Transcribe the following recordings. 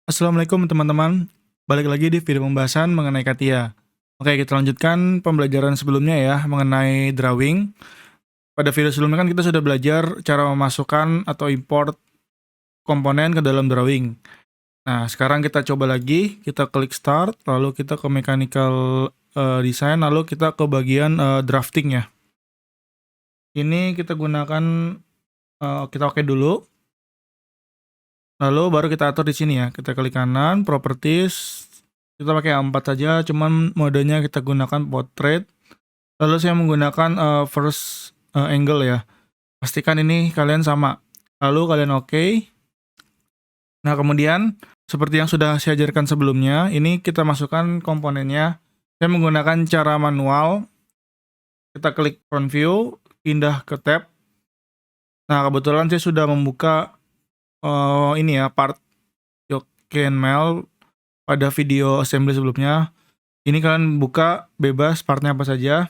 Assalamualaikum teman-teman, balik lagi di video pembahasan mengenai CATIA. Oke, kita lanjutkan pembelajaran sebelumnya ya, mengenai drawing. Pada video sebelumnya kan kita sudah belajar cara memasukkan atau import komponen ke dalam drawing. Nah, sekarang kita coba lagi, kita klik start, lalu kita ke mechanical design, lalu kita ke bagian drafting ya. Ini kita gunakan, kita oke dulu. Lalu baru kita atur di sini ya, kita klik kanan, properties, kita pakai A4 saja, cuman modenya kita gunakan portrait. Lalu saya menggunakan first angle ya. Pastikan ini kalian sama. Lalu kalian oke. Nah, kemudian seperti yang sudah saya ajarkan sebelumnya, ini kita masukkan komponennya. Saya menggunakan cara manual. Kita klik front view, pindah ke tab. Nah, kebetulan saya sudah membuka ini ya, part YoKenMail pada video assembly sebelumnya. Ini kalian buka bebas partnya apa saja.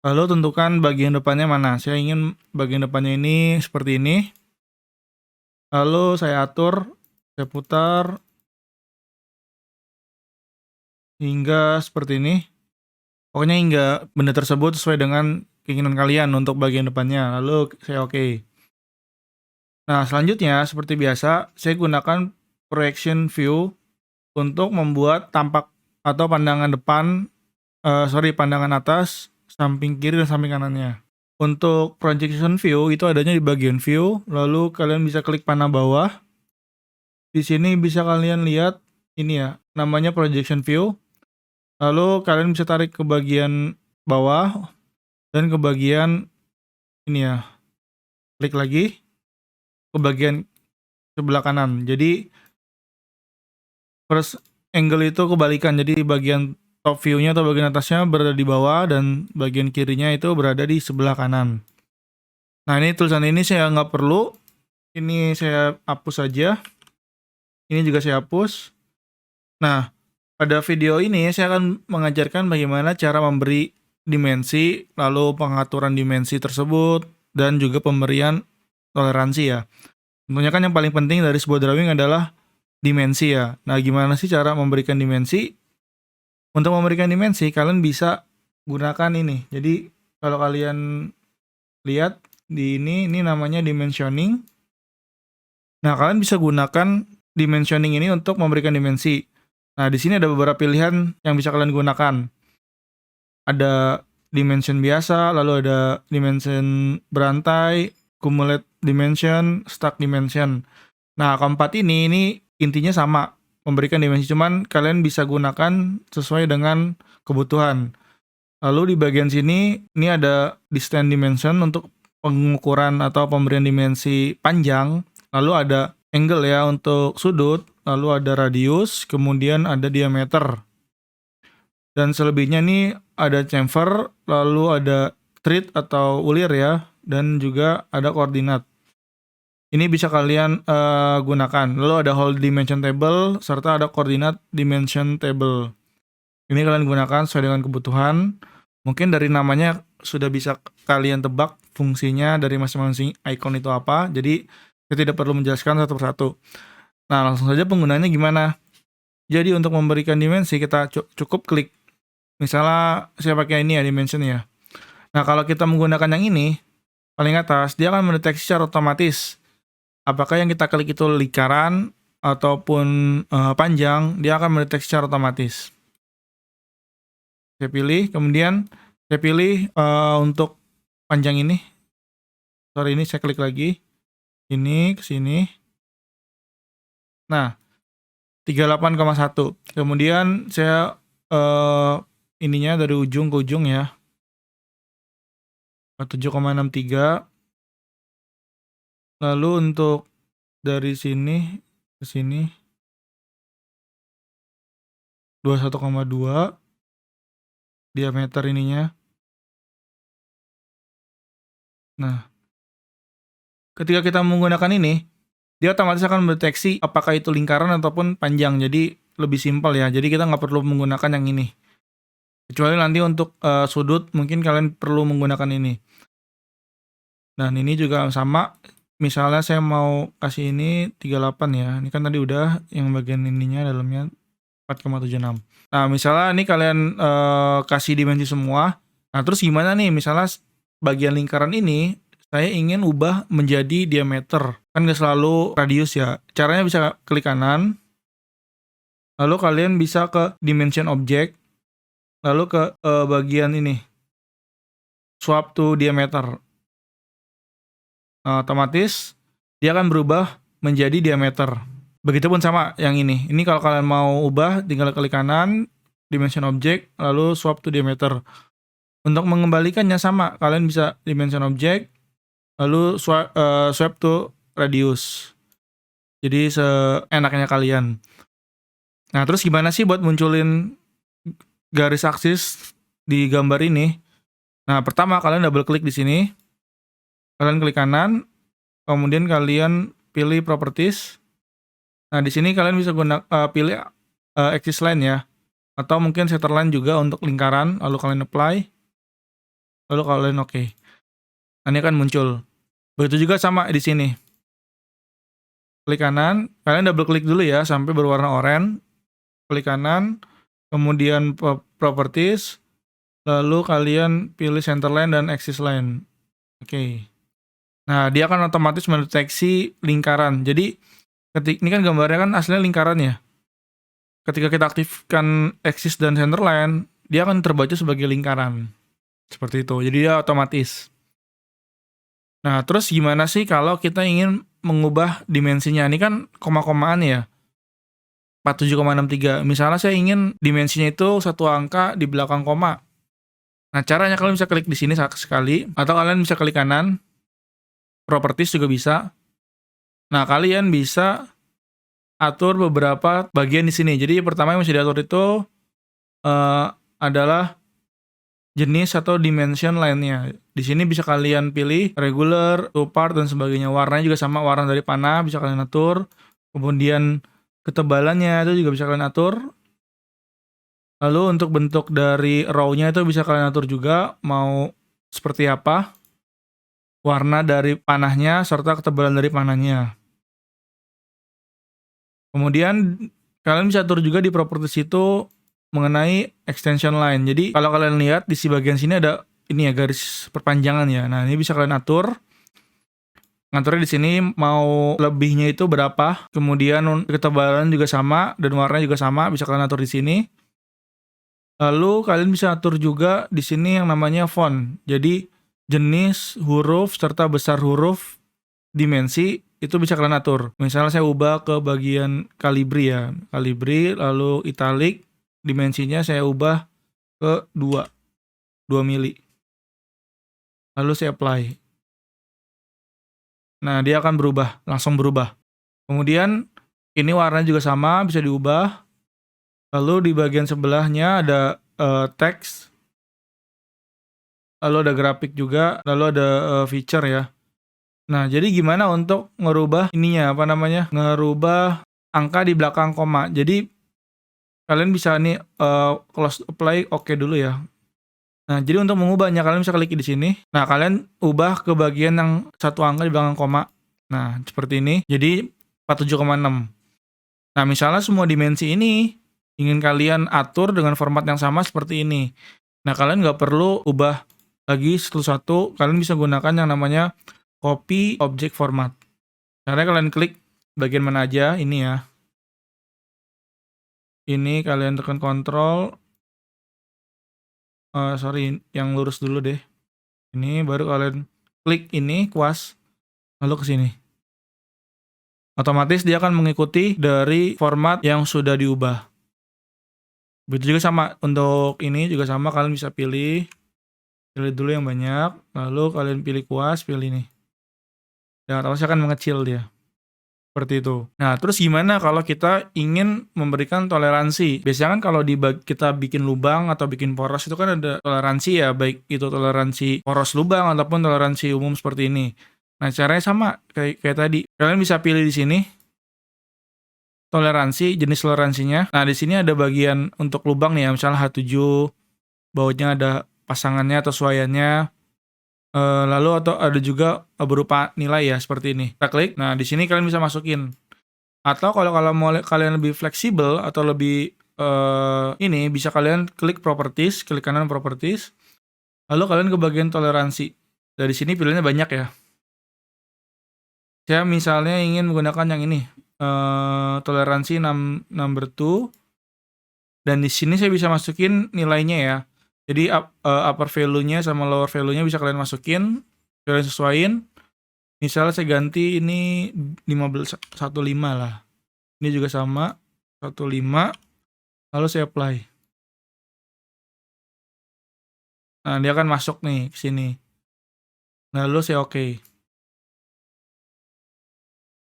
Lalu tentukan bagian depannya mana. Saya ingin bagian depannya ini seperti ini. Lalu saya atur, saya putar hingga seperti ini. Pokoknya hingga benda tersebut sesuai dengan keinginan kalian untuk bagian depannya. Lalu saya oke. Nah, selanjutnya seperti biasa, saya gunakan projection view untuk membuat tampak atau pandangan depan, pandangan atas, samping kiri dan samping kanannya. Untuk projection view itu adanya di bagian view, lalu kalian bisa klik panah bawah. Di sini bisa kalian lihat ini ya, namanya projection view. Lalu kalian bisa tarik ke bagian bawah dan ke bagian ini ya. Klik lagi ke bagian sebelah kanan. Jadi first angle itu kebalikan. Jadi bagian top view-nya atau bagian atasnya berada di bawah dan bagian kirinya itu berada di sebelah kanan. Nah, ini tulisan ini saya nggak perlu. Ini saya hapus saja. Ini juga saya hapus. Nah, pada video ini saya akan mengajarkan bagaimana cara memberi dimensi, lalu pengaturan dimensi tersebut, dan juga pemberian toleransi ya. Tentunya kan yang paling penting dari sebuah drawing adalah dimensi ya. Nah, gimana sih cara memberikan dimensi? Untuk memberikan dimensi, kalian bisa gunakan ini. Jadi, kalau kalian lihat di ini namanya dimensioning. Nah, kalian bisa gunakan dimensioning ini untuk memberikan dimensi. Nah, di sini ada beberapa pilihan yang bisa kalian gunakan. Ada dimension biasa, lalu ada dimension berantai, cumulate dimension, stack dimension. Nah, keempat ini intinya sama, memberikan dimensi, cuman kalian bisa gunakan sesuai dengan kebutuhan. Lalu di bagian sini, ini ada distance dimension untuk pengukuran atau pemberian dimensi panjang, lalu ada angle ya untuk sudut, lalu ada radius, kemudian ada diameter. Dan selebihnya nih ada chamfer, lalu ada thread atau ulir ya, dan juga ada koordinat. Ini bisa kalian gunakan. Lalu ada whole dimension table, serta ada koordinat dimension table. Ini kalian gunakan sesuai dengan kebutuhan. Mungkin dari namanya sudah bisa kalian tebak fungsinya dari masing-masing icon itu apa. Jadi saya tidak perlu menjelaskan satu persatu. Nah, langsung saja penggunaannya gimana. Jadi untuk memberikan dimensi kita cukup klik. Misalnya saya pakai ini ya dimension ya. Nah, kalau kita menggunakan yang ini paling atas, dia akan mendeteksi secara otomatis apakah yang kita klik itu lingkaran ataupun panjang. Dia akan mendeteksi secara otomatis. Saya pilih, kemudian saya pilih untuk panjang ini. Sorry, ini saya klik lagi. Ini ke sini. Nah, 38,1. Kemudian saya ininya dari ujung ke ujung ya. 7,63. Lalu untuk dari sini ke sini 21,2 diameter ininya. Nah, ketika kita menggunakan ini, dia otomatis akan mendeteksi apakah itu lingkaran ataupun panjang. Jadi lebih simpel ya. Jadi kita nggak perlu menggunakan yang ini. Kecuali nanti untuk sudut mungkin kalian perlu menggunakan ini. Dan ini juga sama. misalnya saya mau kasih ini 38 ya. Ini kan tadi udah yang bagian ininya dalamnya 4,76. Nah, misalnya ini kalian kasih dimensi semua. Nah, terus gimana nih? Misalnya bagian lingkaran ini saya ingin ubah menjadi diameter. Kan nggak selalu radius ya. Caranya bisa klik kanan, lalu kalian bisa ke dimension object, lalu ke bagian ini, swap to diameter. Nah, otomatis dia akan berubah menjadi diameter. Begitupun sama yang ini. Ini kalau kalian mau ubah, tinggal klik kanan, dimension object, lalu swap to diameter. Untuk mengembalikannya sama, kalian bisa dimension object, lalu swap to radius. Jadi seenaknya kalian. Nah, terus gimana sih buat munculin garis aksis di gambar ini? Nah, pertama kalian double klik di sini. Kalian klik kanan, kemudian kalian pilih properties. Nah, di sini kalian bisa pilih axis line ya. Atau mungkin center line juga untuk lingkaran, lalu kalian apply. Lalu kalian oke. Nah, ini akan muncul. Begitu juga sama di sini. Klik kanan, kalian double klik dulu ya sampai berwarna oranye. Klik kanan, kemudian properties, lalu kalian pilih center line dan axis line. Oke. Nah, dia akan otomatis mendeteksi lingkaran. Jadi, ini kan gambarnya kan aslinya lingkaran ya. Ketika kita aktifkan axis dan center line, dia akan terbaca sebagai lingkaran. Seperti itu. Jadi dia otomatis. Nah, terus gimana sih kalau kita ingin mengubah dimensinya? Ini kan koma-komaan ya. 47,63. Misalnya saya ingin dimensinya itu satu angka di belakang koma. Nah, caranya kalian bisa klik di sini sekali, atau kalian bisa klik kanan, properties juga bisa. Nah, kalian bisa atur beberapa bagian di sini. Jadi pertama yang bisa diatur itu adalah jenis atau dimension line-nya. Di sini bisa kalian pilih regular, two part, dan sebagainya. Warnanya juga sama, warna dari panah bisa kalian atur. Kemudian ketebalannya itu juga bisa kalian atur. Lalu untuk bentuk dari row-nya itu bisa kalian atur juga, mau seperti apa. Warna dari panahnya, serta ketebalan dari panahnya. Kemudian kalian bisa atur juga di properties itu mengenai extension line. Jadi kalau kalian lihat di bagian sini ada ini ya garis perpanjangan ya. Nah, ini bisa kalian atur. Ngaturnya di sini mau lebihnya itu berapa. Kemudian ketebalan juga sama dan warnanya juga sama, bisa kalian atur di sini. Lalu kalian bisa atur juga di sini yang namanya font. Jadi jenis huruf serta besar huruf, dimensi itu bisa kalian atur. Misalnya saya ubah ke bagian Calibri ya. Calibri lalu italic, dimensinya saya ubah ke 2 mili. Lalu saya apply. Nah, dia akan berubah, langsung berubah. Kemudian ini warnanya juga sama, bisa diubah. Lalu di bagian sebelahnya ada teks. Lalu ada grafik juga, lalu ada feature ya. Nah, jadi gimana untuk ngerubah ininya, ngerubah angka di belakang koma. Jadi kalian bisa nih close apply oke dulu ya. Nah, jadi untuk mengubahnya kalian bisa klik di sini. Nah, kalian ubah ke bagian yang satu angka di belakang koma. Nah, seperti ini. Jadi 47,6. Nah, misalnya semua dimensi ini ingin kalian atur dengan format yang sama seperti ini. Nah, kalian nggak perlu ubah lagi satu-satu. Kalian bisa gunakan yang namanya copy object format. Caranya kalian klik bagian mana aja, ini ya. Ini kalian tekan kontrol. Yang lurus dulu deh. Ini baru kalian klik ini, kuas, lalu ke sini. Otomatis dia akan mengikuti dari format yang sudah diubah. Begitu juga sama, untuk ini juga sama, kalian bisa pilih dulu yang banyak, lalu kalian pilih kuas, pilih ini. Ya, otomatis akan mengecil dia. Seperti itu. Nah, terus gimana kalau kita ingin memberikan toleransi? Biasanya kan kalau kita bikin lubang atau bikin poros itu kan ada toleransi ya, baik itu toleransi poros lubang ataupun toleransi umum seperti ini. Nah, caranya sama kayak tadi. Kalian bisa pilih di sini toleransi, jenis toleransinya. Nah, di sini ada bagian untuk lubang nih ya, misalnya H7, bawahnya ada pasangannya atau suayannya. Lalu atau ada juga berupa nilai ya seperti ini. Kita klik. Nah, di sini kalian bisa masukin. Atau kalau mau kalian lebih fleksibel atau lebih ini bisa kalian klik properties, klik kanan properties. Lalu kalian ke bagian toleransi. Dari sini pilihannya banyak ya. Saya misalnya ingin menggunakan yang ini. Toleransi number 2. Dan di sini saya bisa masukin nilainya ya. Jadi upper value-nya sama lower value-nya bisa kalian masukin, kalian sesuaiin. Misalnya saya ganti ini 15 lah. Ini juga sama 15. Lalu saya apply. Nah, dia akan masuk nih ke sini. Lalu saya oke.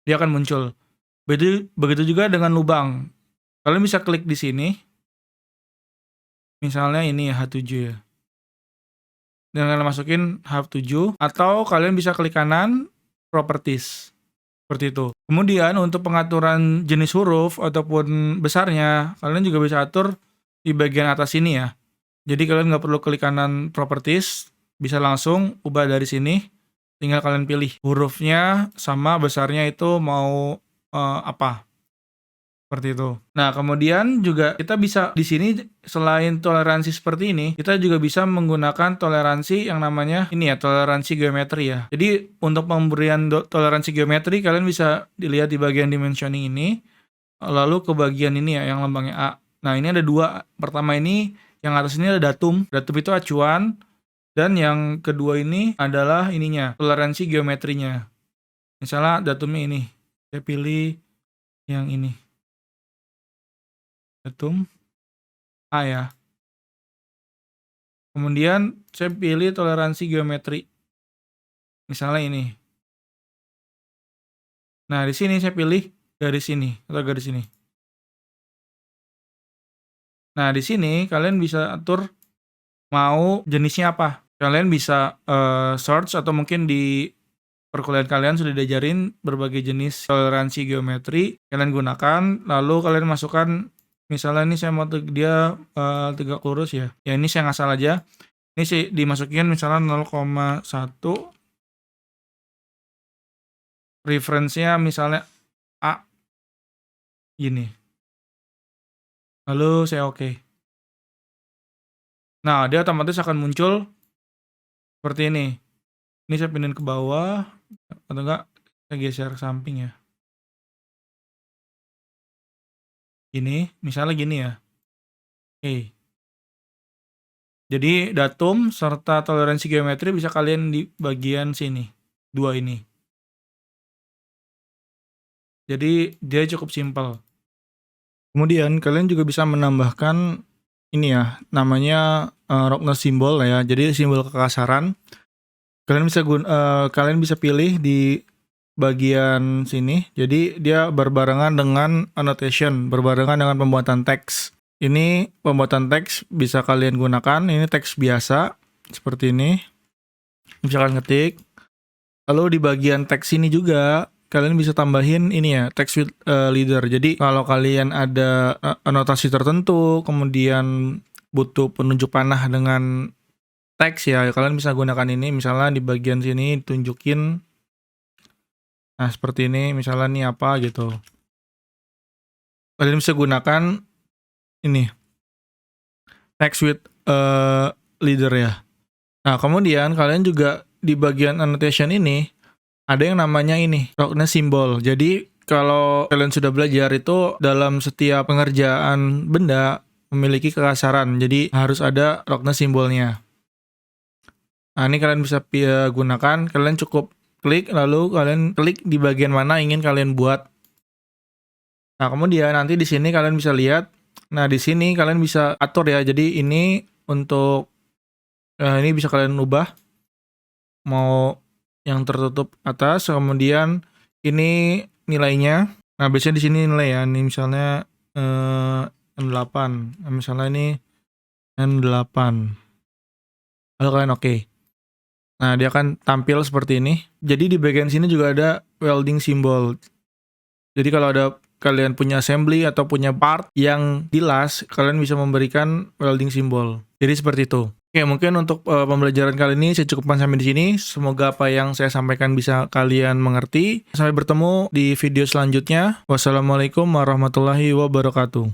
Dia akan muncul. Begitu juga dengan lubang. Kalian bisa klik di sini. Misalnya ini ya H7 ya. Dan kalian masukin H7 atau kalian bisa klik kanan properties. Seperti itu. Kemudian untuk pengaturan jenis huruf ataupun besarnya, kalian juga bisa atur di bagian atas sini ya. Jadi kalian nggak perlu klik kanan properties, bisa langsung ubah dari sini. Tinggal kalian pilih hurufnya sama besarnya itu mau apa. Seperti itu. Nah, kemudian juga kita bisa di sini selain toleransi seperti ini, kita juga bisa menggunakan toleransi yang namanya ini ya, toleransi geometri ya. Jadi untuk pemberian toleransi geometri kalian bisa dilihat di bagian dimensioning ini, lalu ke bagian ini ya yang lambangnya A. Nah, ini ada dua. Pertama ini yang atas ini ada datum. Datum itu acuan, dan yang kedua ini adalah ininya, toleransi geometrinya. Misalnya datumnya ini. Saya pilih yang ini. Datum A ya. Kemudian saya pilih toleransi geometri. Misalnya ini. Nah, di sini saya pilih garis ini atau garis ini. Nah, di sini kalian bisa atur mau jenisnya apa. Kalian bisa search atau mungkin di perkuliahan kalian sudah diajarin berbagai jenis toleransi geometri. Kalian gunakan, lalu kalian masukkan. Misalnya ini saya mau dia tegak lurus ya. Ya ini saya ngasal aja. Ini sih dimasukin misalnya 0,1. Reference-nya misalnya A. Gini. Lalu saya oke. Nah, dia otomatis akan muncul seperti ini. Ini saya pindahin ke bawah. Atau enggak, saya geser ke samping ya. Gini, misalnya gini ya. Oke. Jadi datum serta toleransi geometri bisa kalian di bagian sini, dua ini. Jadi dia cukup simpel. Kemudian kalian juga bisa menambahkan ini ya, namanya roughness symbol ya. Jadi simbol kekasaran. Kalian bisa pilih di bagian sini. Jadi dia berbarengan dengan annotation, berbarengan dengan pembuatan teks. Ini pembuatan teks bisa kalian gunakan. Ini teks biasa seperti ini. Bisa kalian ketik. Lalu di bagian teks ini juga kalian bisa tambahin ini ya, text with leader. Jadi kalau kalian ada anotasi tertentu, kemudian butuh penunjuk panah dengan teks ya, kalian bisa gunakan ini. Misalnya di bagian sini tunjukin. Nah, seperti ini, misalnya nih apa gitu. Kalian bisa gunakan ini, text with leader ya. Nah, kemudian kalian juga di bagian annotation ini, ada yang namanya ini, roughness symbol. Jadi, kalau kalian sudah belajar itu dalam setiap pengerjaan benda memiliki kekasaran. Jadi, harus ada roughness symbolnya. Nah, ini kalian bisa gunakan. Kalian cukup klik, lalu kalian klik di bagian mana ingin kalian buat. Nah, kemudian nanti di sini kalian bisa lihat. Nah, di sini kalian bisa atur ya. Jadi ini untuk ini bisa kalian ubah. Mau yang tertutup atas, kemudian ini nilainya. Nah, biasanya di sini nilai ya. Ini misalnya N8. Nah, misalnya ini N8. Lalu kalian oke. Nah, dia akan tampil seperti ini. Jadi di bagian sini juga ada welding symbol. Jadi kalau ada kalian punya assembly atau punya part yang dilas, kalian bisa memberikan welding symbol. Jadi seperti itu. Oke, mungkin untuk pembelajaran kali ini saya cukupkan sampai di sini. Semoga apa yang saya sampaikan bisa kalian mengerti. Sampai bertemu di video selanjutnya. Wassalamualaikum warahmatullahi wabarakatuh.